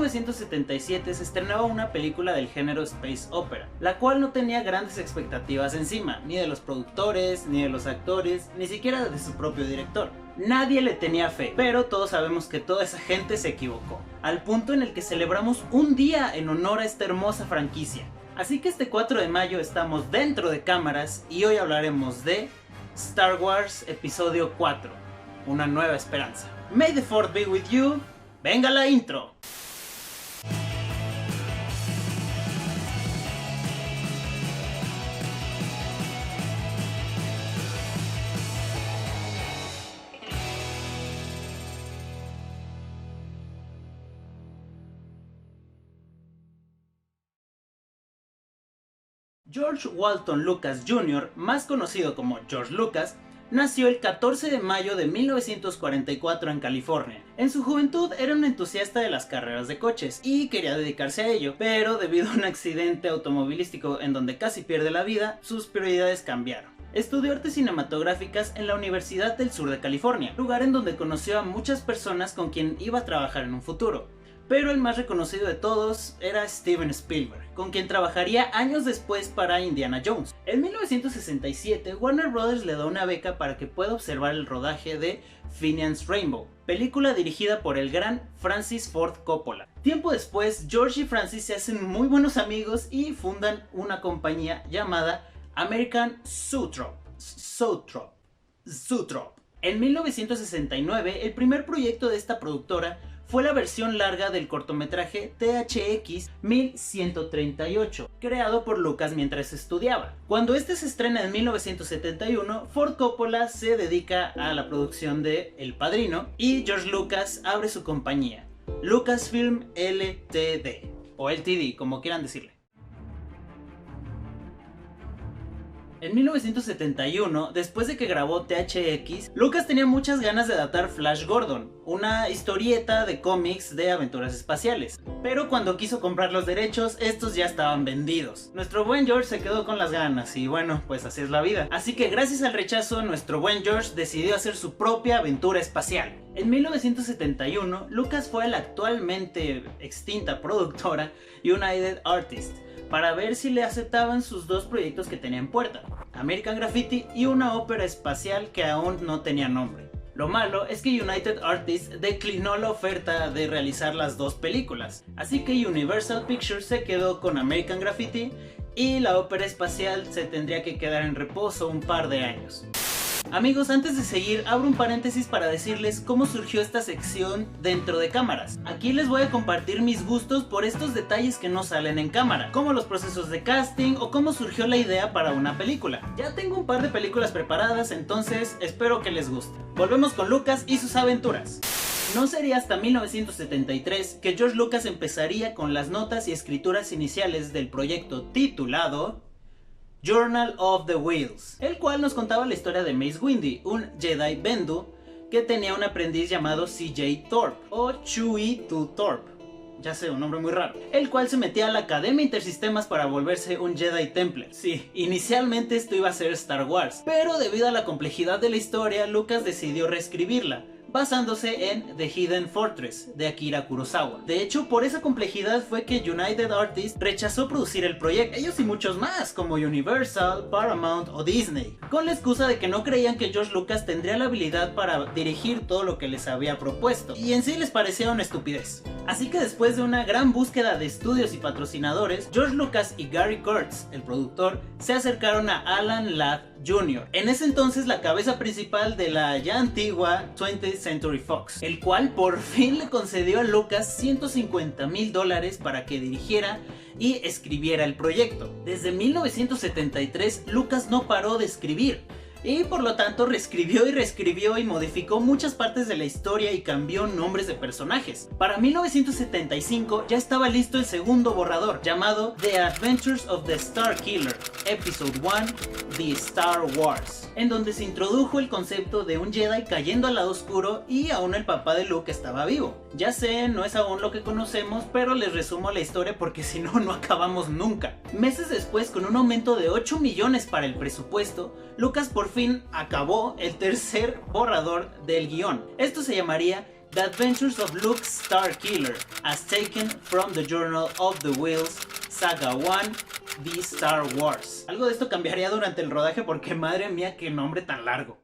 1977 se estrenaba una película del género Space Opera, la cual no tenía grandes expectativas encima, ni de los productores, ni de los actores, ni siquiera de su propio director. Nadie le tenía fe, pero todos sabemos que toda esa gente se equivocó, al punto en el que celebramos un día en honor a esta hermosa franquicia. Así que este 4 de mayo estamos dentro de cámaras y hoy hablaremos de Star Wars Episodio 4, Una Nueva Esperanza. May the Fourth be with you. ¡Venga la intro! George Walton Lucas Jr., más conocido como George Lucas, nació el 14 de mayo de 1944 en California. En su juventud era un entusiasta de las carreras de coches y quería dedicarse a ello, pero debido a un accidente automovilístico en donde casi pierde la vida, sus prioridades cambiaron. Estudió artes cinematográficas en la Universidad del Sur de California, lugar en donde conoció a muchas personas con quien iba a trabajar en un futuro. Pero el más reconocido de todos era Steven Spielberg, con quien trabajaría años después para Indiana Jones. En 1967, Warner Bros. Le da una beca para que pueda observar el rodaje de Finian's Rainbow, película dirigida por el gran Francis Ford Coppola. Tiempo después, George y Francis se hacen muy buenos amigos y fundan una compañía llamada American Zoetrope. En 1969, el primer proyecto de esta productora fue la versión larga del cortometraje THX 1138, creado por Lucas mientras estudiaba. Cuando este se estrena en 1971, Ford Coppola se dedica a la producción de El Padrino y George Lucas abre su compañía, Lucasfilm Ltd, o LTD, como quieran decirle. En 1971, después de que grabó THX, Lucas tenía muchas ganas de adaptar Flash Gordon, una historieta de cómics de aventuras espaciales. Pero cuando quiso comprar los derechos, estos ya estaban vendidos. Nuestro buen George se quedó con las ganas y bueno, pues así es la vida. Así que gracias al rechazo, nuestro buen George decidió hacer su propia aventura espacial. En 1971, Lucas fue a la actualmente extinta productora United Artists para ver si le aceptaban sus dos proyectos que tenía en puerta, American Graffiti y una ópera espacial que aún no tenía nombre. Lo malo es que United Artists declinó la oferta de realizar las dos películas, así que Universal Pictures se quedó con American Graffiti y la ópera espacial se tendría que quedar en reposo un par de años. Amigos, antes de seguir, abro un paréntesis para decirles cómo surgió esta sección dentro de cámaras. Aquí les voy a compartir mis gustos por estos detalles que no salen en cámara, como los procesos de casting o cómo surgió la idea para una película. Ya tengo un par de películas preparadas, entonces espero que les guste. Volvemos con Lucas y sus aventuras. No sería hasta 1973 que George Lucas empezaría con las notas y escrituras iniciales del proyecto titulado Journal of the Whills, el cual nos contaba la historia de Mace Windu, un Jedi Bendu que tenía un aprendiz llamado CJ Thorpe o Chewie Thorpe, ya sé, un nombre muy raro, el cual se metía a la Academia Intersistemas para volverse un Jedi Templar. Sí, inicialmente esto iba a ser Star Wars, pero debido a la complejidad de la historia, Lucas decidió reescribirla, basándose en The Hidden Fortress de Akira Kurosawa. De hecho, por esa complejidad fue que United Artists rechazó producir el proyecto, ellos y muchos más, como Universal, Paramount o Disney, con la excusa de que no creían que George Lucas tendría la habilidad para dirigir todo lo que les había propuesto, y en sí les parecía una estupidez. Así que después de una gran búsqueda de estudios y patrocinadores, George Lucas y Gary Kurtz, el productor, se acercaron a Alan Ladd Jr., en ese entonces la cabeza principal de la ya antigua 20th Century Fox, el cual por fin le concedió a Lucas $150,000 para que dirigiera y escribiera el proyecto. Desde 1973 Lucas no paró de escribir y por lo tanto reescribió y reescribió y modificó muchas partes de la historia y cambió nombres de personajes. Para 1975 ya estaba listo el segundo borrador, llamado The Adventures of the Star Killer, Episode 1, The Star Wars, en donde se introdujo el concepto de un Jedi cayendo al lado oscuro y aún el papá de Luke estaba vivo. Ya sé, no es aún lo que conocemos, pero les resumo la historia porque si no, no acabamos nunca. Meses después, con un aumento de 8 millones para el presupuesto, Lucas por fin acabó el tercer borrador del guión. Esto se llamaría The Adventures of Luke Starkiller, as taken from the Journal of the Wheels, Saga 1, The Star Wars. Algo de esto cambiaría durante el rodaje porque madre mía qué nombre tan largo.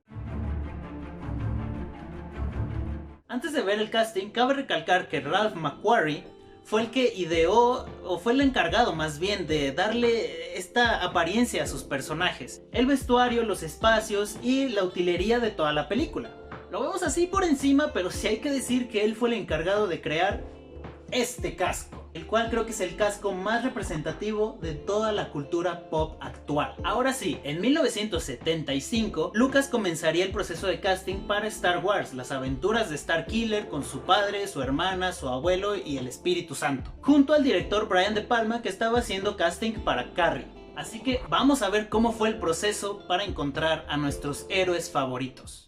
Antes de ver el casting, cabe recalcar que Ralph McQuarrie fue el que ideó, o fue el encargado más bien, de darle esta apariencia a sus personajes. El vestuario, los espacios y la utilería de toda la película. Lo vemos así por encima, pero sí hay que decir que él fue el encargado de crear este casco, el cual creo que es el casco más representativo de toda la cultura pop actual. Ahora sí, en 1975, Lucas comenzaría el proceso de casting para Star Wars, las aventuras de Starkiller con su padre, su hermana, su abuelo y el Espíritu Santo, junto al director Brian De Palma, que estaba haciendo casting para Carrie. Así que vamos a ver cómo fue el proceso para encontrar a nuestros héroes favoritos.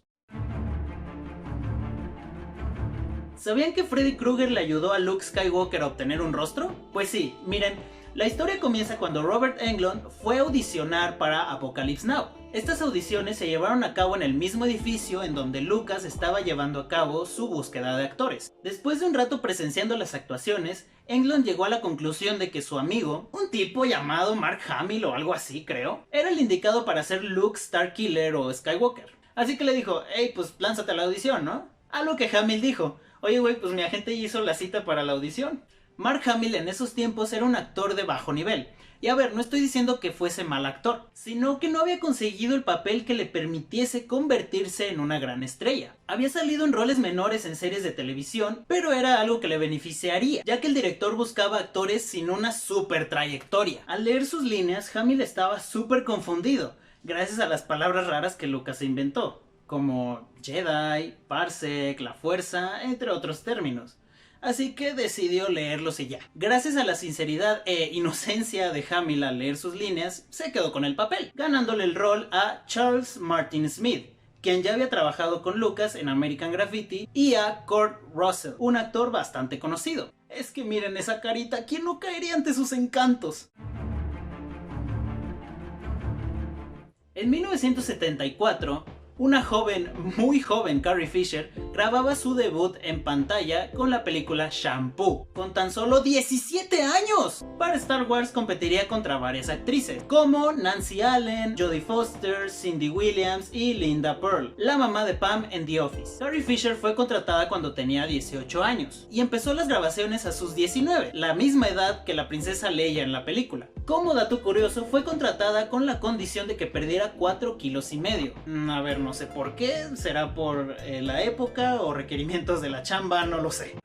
¿Sabían que Freddy Krueger le ayudó a Luke Skywalker a obtener un rostro? Pues sí, miren, la historia comienza cuando Robert Englund fue a audicionar para Apocalypse Now. Estas audiciones se llevaron a cabo en el mismo edificio en donde Lucas estaba llevando a cabo su búsqueda de actores. Después de un rato presenciando las actuaciones, Englund llegó a la conclusión de que su amigo, un tipo llamado Mark Hamill o algo así creo, era el indicado para ser Luke Starkiller o Skywalker. Así que le dijo, hey, pues lánzate a la audición, ¿no? A lo que Hamill dijo, oye güey, pues mi agente hizo la cita para la audición. Mark Hamill en esos tiempos era un actor de bajo nivel. Y a ver, no estoy diciendo que fuese mal actor, sino que no había conseguido el papel que le permitiese convertirse en una gran estrella. Había salido en roles menores en series de televisión, pero era algo que le beneficiaría, ya que el director buscaba actores sin una super trayectoria. Al leer sus líneas, Hamill estaba súper confundido, gracias a las palabras raras que Lucas inventó, como Jedi, Parsec, la Fuerza, entre otros términos. Así que decidió leerlos y ya. Gracias a la sinceridad e inocencia de Hamill al leer sus líneas, se quedó con el papel, ganándole el rol a Charles Martin Smith, quien ya había trabajado con Lucas en American Graffiti, y a Kurt Russell, un actor bastante conocido. Es que miren esa carita, ¿quién no caería ante sus encantos? En 1974, una muy joven Carrie Fisher grababa su debut en pantalla con la película Shampoo, con tan solo 17 años. Para Star Wars competiría contra varias actrices, como Nancy Allen, Jodie Foster, Cindy Williams y Linda Pearl, la mamá de Pam en The Office. Carrie Fisher fue contratada cuando tenía 18 años y empezó las grabaciones a sus 19, la misma edad que la princesa Leia en la película. Como dato curioso, fue contratada con la condición de que perdiera 4,5 kilos. A ver, no sé por qué, será por la época o requerimientos de la chamba, no lo sé.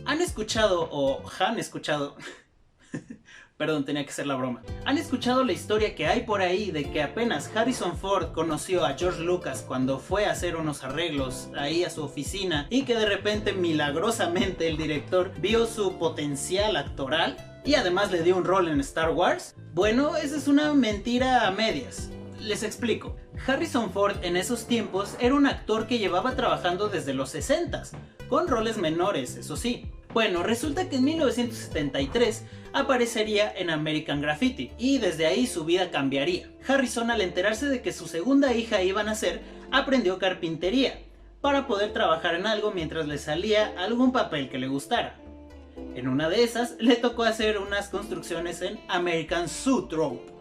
¿Han escuchado Perdón, tenía que ser la broma. ¿Han escuchado la historia que hay por ahí de que apenas Harrison Ford conoció a George Lucas cuando fue a hacer unos arreglos ahí a su oficina y que de repente milagrosamente el director vio su potencial actoral y además le dio un rol en Star Wars? Bueno, esa es una mentira a medias. Les explico. Harrison Ford en esos tiempos era un actor que llevaba trabajando desde los 60s, con roles menores, eso sí. Bueno, resulta que en 1973 aparecería en American Graffiti y desde ahí su vida cambiaría. Harrison, al enterarse de que su segunda hija iba a nacer, aprendió carpintería para poder trabajar en algo mientras le salía algún papel que le gustara. En una de esas le tocó hacer unas construcciones en American Zoetrope,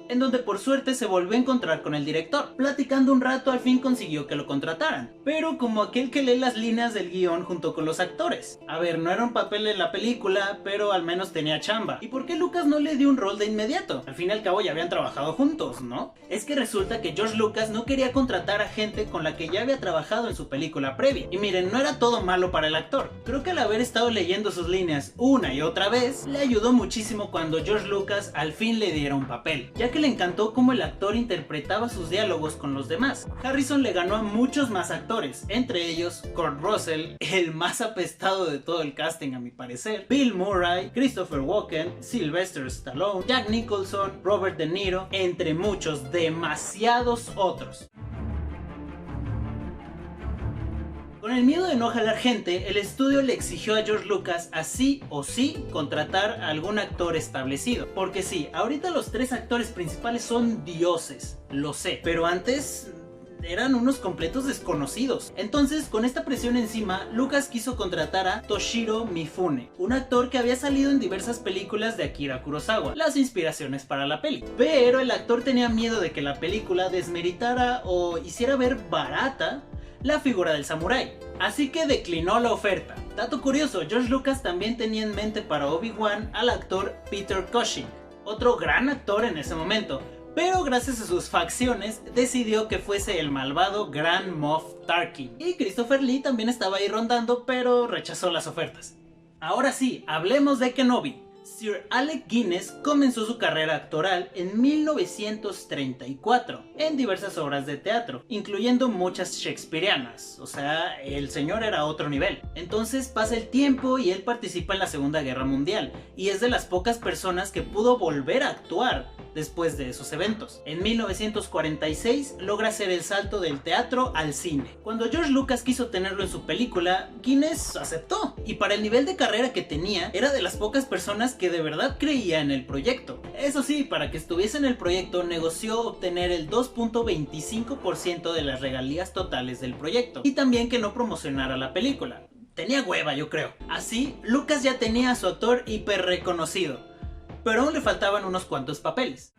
en donde por suerte se volvió a encontrar con el director. Platicando un rato, al fin consiguió que lo contrataran, pero como aquel que lee las líneas del guión junto con los actores. A ver, no era un papel en la película, pero al menos tenía chamba. ¿Y por qué Lucas no le dio un rol de inmediato? Al fin y al cabo ya habían trabajado juntos, ¿no? Es que resulta que George Lucas no quería contratar a gente con la que ya había trabajado en su película previa. Y miren, no era todo malo para el actor. Creo que al haber estado leyendo sus líneas una y otra vez, le ayudó muchísimo cuando George Lucas al fin le diera un papel, ya que le encantó cómo el actor interpretaba sus diálogos con los demás. Harrison le ganó a muchos más actores, entre ellos Kurt Russell, el más apestado de todo el casting a mi parecer, Bill Murray, Christopher Walken, Sylvester Stallone, Jack Nicholson, Robert De Niro, entre muchos, demasiados otros. Con el miedo de no jalar gente, el estudio le exigió a George Lucas a sí o sí contratar a algún actor establecido. Porque sí, ahorita los 3 actores principales son dioses, lo sé, pero antes eran unos completos desconocidos. Entonces, con esta presión encima, Lucas quiso contratar a Toshiro Mifune, un actor que había salido en diversas películas de Akira Kurosawa, las inspiraciones para la peli. Pero el actor tenía miedo de que la película desmeritara o hiciera ver barata la figura del samurái, así que declinó la oferta. Dato curioso, George Lucas también tenía en mente para Obi-Wan al actor Peter Cushing, otro gran actor en ese momento, pero gracias a sus facciones decidió que fuese el malvado Grand Moff Tarkin. Y Christopher Lee también estaba ahí rondando, pero rechazó las ofertas. Ahora sí, hablemos de Kenobi. Sir Alec Guinness comenzó su carrera actoral en 1934 en diversas obras de teatro, incluyendo muchas shakespearianas, o sea, el señor era a otro nivel. Entonces pasa el tiempo y él participa en la Segunda Guerra Mundial, y es de las pocas personas que pudo volver a actuar después de esos eventos. En 1946 logra hacer el salto del teatro al cine. Cuando George Lucas quiso tenerlo en su película, Guinness aceptó, y para el nivel de carrera que tenía, era de las pocas personas que de verdad creía en el proyecto. Eso sí, para que estuviese en el proyecto negoció obtener el 2.25% de las regalías totales del proyecto, y también que no promocionara la película. Tenía hueva, yo creo. Así, Lucas ya tenía a su actor hiper reconocido, pero aún le faltaban unos cuantos papeles.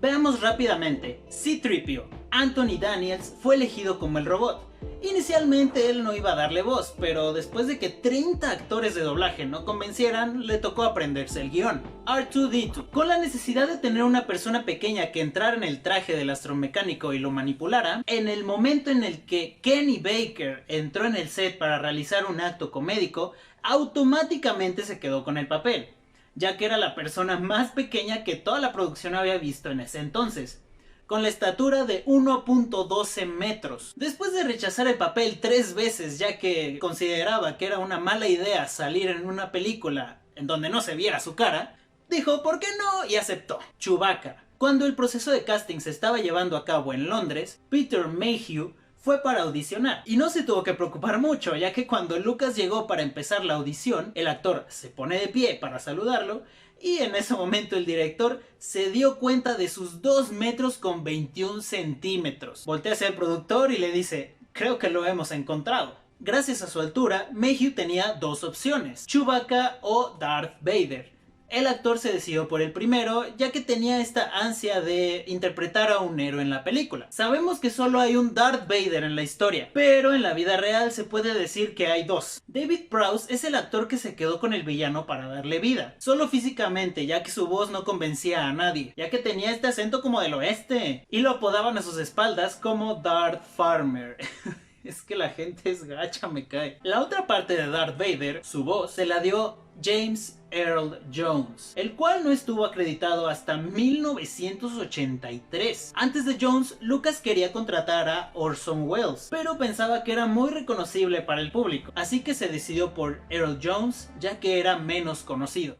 Veamos rápidamente. C-3PO, Anthony Daniels, fue elegido como el robot. Inicialmente él no iba a darle voz, pero después de que 30 actores de doblaje no convencieran, le tocó aprenderse el guión. R2-D2, con la necesidad de tener una persona pequeña que entrara en el traje del astromecánico y lo manipulara, en el momento en el que Kenny Baker entró en el set para realizar un acto comédico, automáticamente se quedó con el papel, ya que era la persona más pequeña que toda la producción había visto en ese entonces, con la estatura de 1.12 metros. Después de rechazar el papel 3 veces, ya que consideraba que era una mala idea salir en una película en donde no se viera su cara, dijo ¿por qué no? Y aceptó. Chewbacca. Cuando el proceso de casting se estaba llevando a cabo en Londres, Peter Mayhew fue para audicionar, y no se tuvo que preocupar mucho, ya que cuando Lucas llegó para empezar la audición, el actor se pone de pie para saludarlo, y en ese momento el director se dio cuenta de sus 2 metros con 21 centímetros. Voltea hacia el productor y le dice, creo que lo hemos encontrado. Gracias a su altura, Mayhew tenía 2 opciones, Chewbacca o Darth Vader. El actor se decidió por el primero, ya que tenía esta ansia de interpretar a un héroe en la película. Sabemos que solo hay un Darth Vader en la historia, pero en la vida real se puede decir que hay 2. David Prowse es el actor que se quedó con el villano para darle vida, solo físicamente, ya que su voz no convencía a nadie, ya que tenía este acento como del oeste, y lo apodaban a sus espaldas como Darth Farmer. Es que la gente es gacha, me cae. La otra parte de Darth Vader, su voz, se la dio James Earl Jones, el cual no estuvo acreditado hasta 1983. Antes de Jones, Lucas quería contratar a Orson Welles, pero pensaba que era muy reconocible para el público, así que se decidió por Earl Jones, ya que era menos conocido.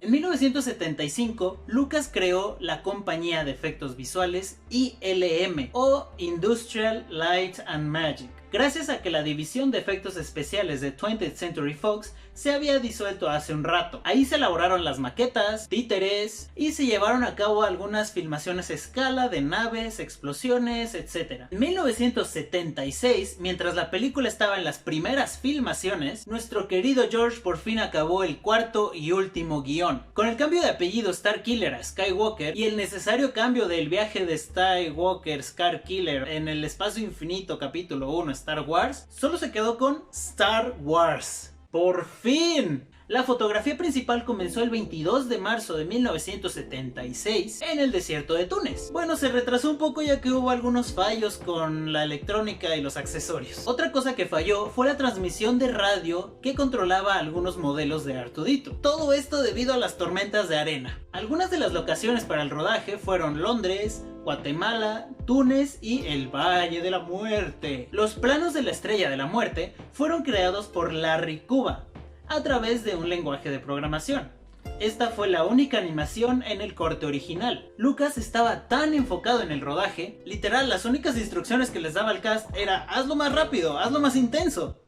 En 1975, Lucas creó la compañía de efectos visuales ILM o Industrial Light and Magic, gracias a que la división de efectos especiales de 20th Century Fox se había disuelto hace un rato. Ahí se elaboraron las maquetas, títeres y se llevaron a cabo algunas filmaciones a escala de naves, explosiones, etc. En 1976, mientras la película estaba en las primeras filmaciones, nuestro querido George por fin acabó el cuarto y último guión. Con el cambio de apellido Starkiller a Skywalker y el necesario cambio del viaje de Skywalker Starkiller en el espacio infinito capítulo 1 Star Wars, solo se quedó con Star Wars. ¡Por fin! La fotografía principal comenzó el 22 de marzo de 1976 en el desierto de Túnez. Bueno, se retrasó un poco ya que hubo algunos fallos con la electrónica y los accesorios. Otra cosa que falló fue la transmisión de radio que controlaba algunos modelos de R2-D2. Todo esto debido a las tormentas de arena. Algunas de las locaciones para el rodaje fueron Londres, Guatemala, Túnez y el Valle de la Muerte. Los planos de la Estrella de la Muerte fueron creados por Larry Cuba a través de un lenguaje de programación. Esta fue la única animación en el corte original. Lucas estaba tan enfocado en el rodaje, literal, las únicas instrucciones que les daba al cast era hazlo más rápido, hazlo más intenso.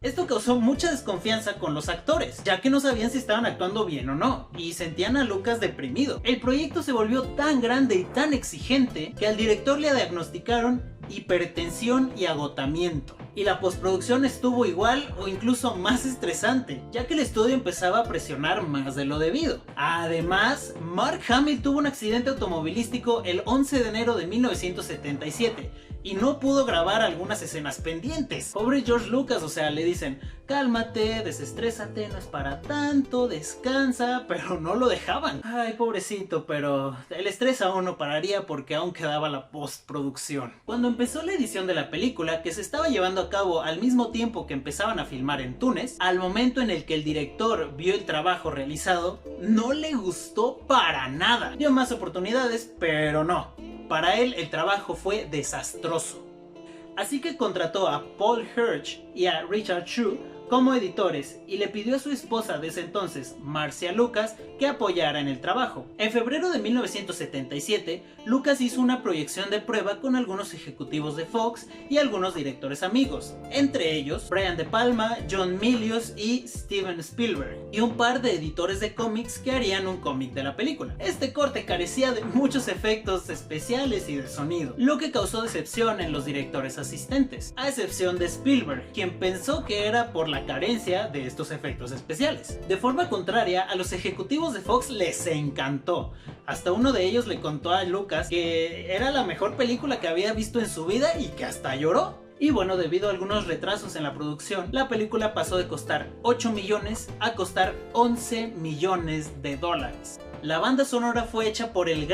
Esto causó mucha desconfianza con los actores, ya que no sabían si estaban actuando bien o no, y sentían a Lucas deprimido. El proyecto se volvió tan grande y tan exigente que al director le diagnosticaron hipertensión y agotamiento. Y la postproducción estuvo igual o incluso más estresante, ya que el estudio empezaba a presionar más de lo debido. Además, Mark Hamill tuvo un accidente automovilístico el 11 de enero de 1977 y no pudo grabar algunas escenas pendientes. Pobre George Lucas, o sea, le dicen, cálmate, desestrésate, no es para tanto, descansa, pero no lo dejaban. Ay, pobrecito, pero el estrés aún no pararía porque aún quedaba la postproducción. Cuando empezó la edición de la película, que se estaba llevando a cabo al mismo tiempo que empezaban a filmar en Túnez, al momento en el que el director vio el trabajo realizado, no le gustó para nada. Dio más oportunidades, pero no. Para él el trabajo fue desastroso. Así que contrató a Paul Hirsch y a Richard Chu como editores y le pidió a su esposa de ese entonces, Marcia Lucas, que apoyara en el trabajo. En febrero de 1977, Lucas hizo una proyección de prueba con algunos ejecutivos de Fox y algunos directores amigos, entre ellos Brian De Palma, John Milius y Steven Spielberg, y un par de editores de cómics que harían un cómic de la película. Este corte carecía de muchos efectos especiales y de sonido, lo que causó decepción en los directores asistentes, a excepción de Spielberg, quien pensó que era por la carencia de estos efectos especiales. De forma contraria, a los ejecutivos de Fox les encantó. Hasta uno de ellos le contó a Lucas que era la mejor película que había visto en su vida y que hasta lloró. Y bueno, debido a algunos retrasos en la producción, la película pasó de costar 8 millones a costar 11 millones de dólares. La banda sonora fue hecha por el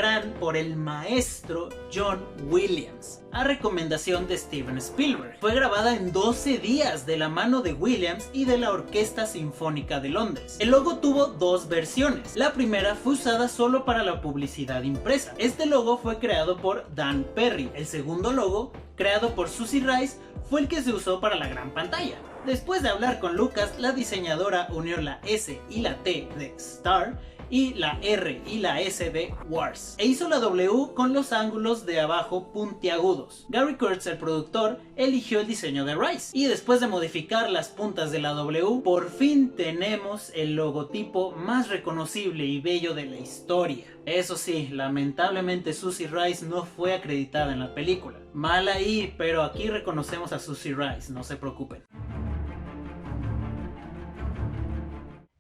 maestro John Williams, a recomendación de Steven Spielberg. Fue grabada en 12 días de la mano de Williams y de la Orquesta Sinfónica de Londres. El logo tuvo dos versiones. La primera fue usada solo para la publicidad impresa. Este logo fue creado por Dan Perry. El segundo logo, creado por Susie Rice, fue el que se usó para la gran pantalla. Después de hablar con Lucas, la diseñadora unió la S y la T de Star y la R y la S de Wars, e hizo la W con los ángulos de abajo puntiagudos. Gary Kurtz, el productor, eligió el diseño de Rice, y después de modificar las puntas de la W, por fin tenemos el logotipo más reconocible y bello de la historia. Eso sí, lamentablemente Susie Rice no fue acreditada en la película. Mal ahí, pero aquí reconocemos a Susie Rice, no se preocupen.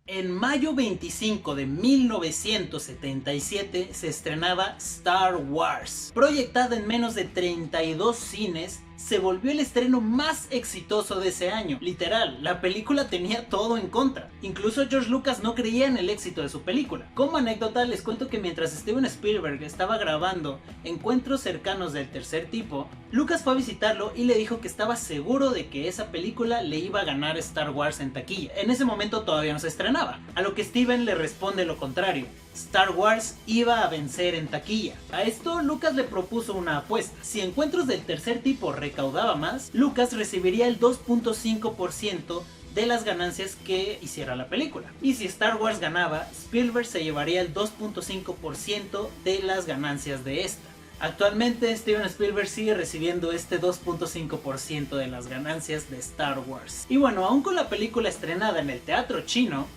En mayo 25 de 1977 se estrenaba Star Wars. Proyectada en menos de 32 cines, se volvió el estreno más exitoso de ese año. Literal, la película tenía todo en contra. Incluso George Lucas no creía en el éxito de su película. Como anécdota, les cuento que mientras Steven Spielberg estaba grabando Encuentros cercanos del tercer tipo, Lucas fue a visitarlo y le dijo que estaba seguro de que esa película le iba a ganar Star Wars en taquilla. En ese momento todavía no se estrenaba, a lo que Steven le responde lo contrario. Star Wars iba a vencer en taquilla. A esto Lucas le propuso una apuesta. Si Encuentros del tercer tipo recaudaba más, Lucas recibiría el 2.5% de las ganancias que hiciera la película. Y si Star Wars ganaba, Spielberg se llevaría el 2.5% de las ganancias de esta. Actualmente Steven Spielberg sigue recibiendo este 2.5% de las ganancias de Star Wars. Y bueno, aún con la película estrenada en el teatro chino,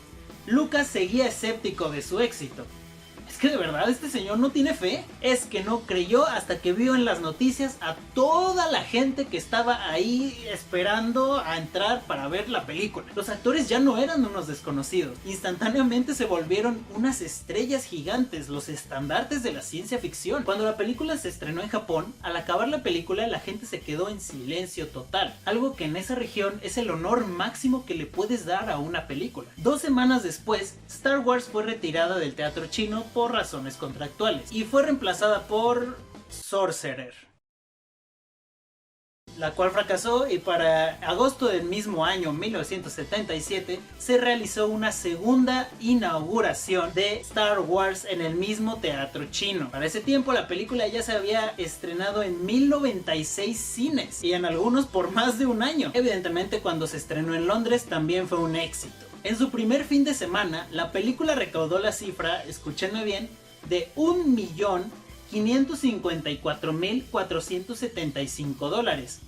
Lucas seguía escéptico de su éxito. ¿Es que de verdad este señor no tiene fe? Es que no creyó hasta que vio en las noticias a toda la gente que estaba ahí esperando a entrar para ver la película. Los actores ya no eran unos desconocidos. Instantáneamente se volvieron unas estrellas gigantes, los estandartes de la ciencia ficción. Cuando la película se estrenó en Japón, al acabar la película la gente se quedó en silencio total. Algo que en esa región es el honor máximo que le puedes dar a una película. 2 semanas después, Star Wars fue retirada del teatro chino por razones contractuales y fue reemplazada por Sorcerer, la cual fracasó, y para agosto del mismo año 1977 se realizó una segunda inauguración de Star Wars en el mismo teatro chino. Para ese tiempo la película ya se había estrenado en 1096 cines y en algunos por más de un año. Evidentemente cuando se estrenó en Londres también fue un éxito. En su primer fin de semana, la película recaudó la cifra, escúchenme bien, de $1.554.475.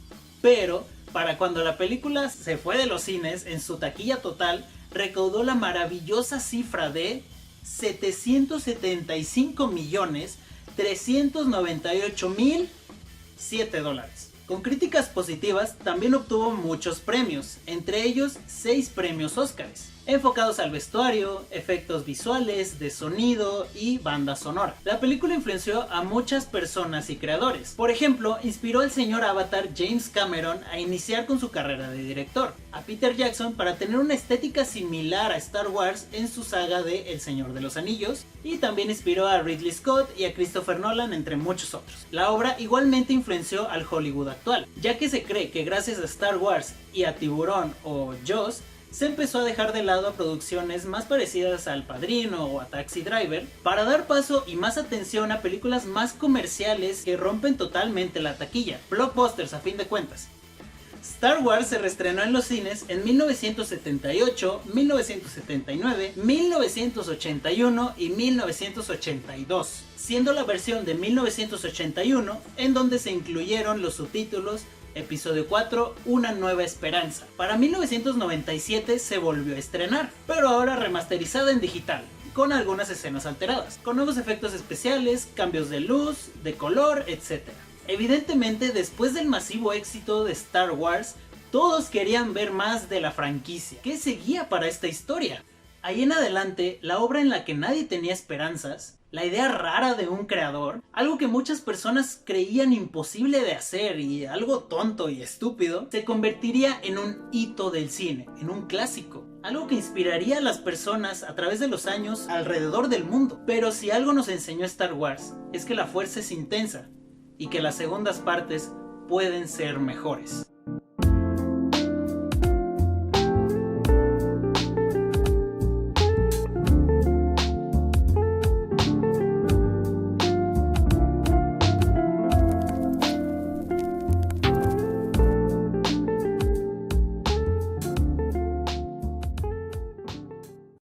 Pero para cuando la película se fue de los cines, en su taquilla total, recaudó la maravillosa cifra de 775.398.007 dólares. Con críticas positivas, también obtuvo muchos premios, entre ellos 6 premios Óscares, enfocados al vestuario, efectos visuales, de sonido y banda sonora. La película influenció a muchas personas y creadores. Por ejemplo, inspiró al señor Avatar James Cameron a iniciar con su carrera de director, a Peter Jackson para tener una estética similar a Star Wars en su saga de El Señor de los Anillos, y también inspiró a Ridley Scott y a Christopher Nolan, entre muchos otros. La obra igualmente influenció al Hollywood actual, ya que se cree que gracias a Star Wars y a Tiburón o Jaws, se empezó a dejar de lado a producciones más parecidas a El Padrino o a Taxi Driver para dar paso y más atención a películas más comerciales que rompen totalmente la taquilla, blockbusters a fin de cuentas. Star Wars se reestrenó en los cines en 1978, 1979, 1981 y 1982, siendo la versión de 1981 en donde se incluyeron los subtítulos Episodio 4, Una Nueva Esperanza. Para 1997 se volvió a estrenar, pero ahora remasterizada en digital, con algunas escenas alteradas, con nuevos efectos especiales, cambios de luz, de color, etc. Evidentemente, después del masivo éxito de Star Wars, todos querían ver más de la franquicia. ¿Qué seguía para esta historia? Ahí en adelante, la obra en la que nadie tenía esperanzas, la idea rara de un creador, algo que muchas personas creían imposible de hacer y algo tonto y estúpido, se convertiría en un hito del cine, en un clásico. Algo que inspiraría a las personas a través de los años alrededor del mundo. Pero si algo nos enseñó Star Wars, es que la fuerza es intensa y que las segundas partes pueden ser mejores.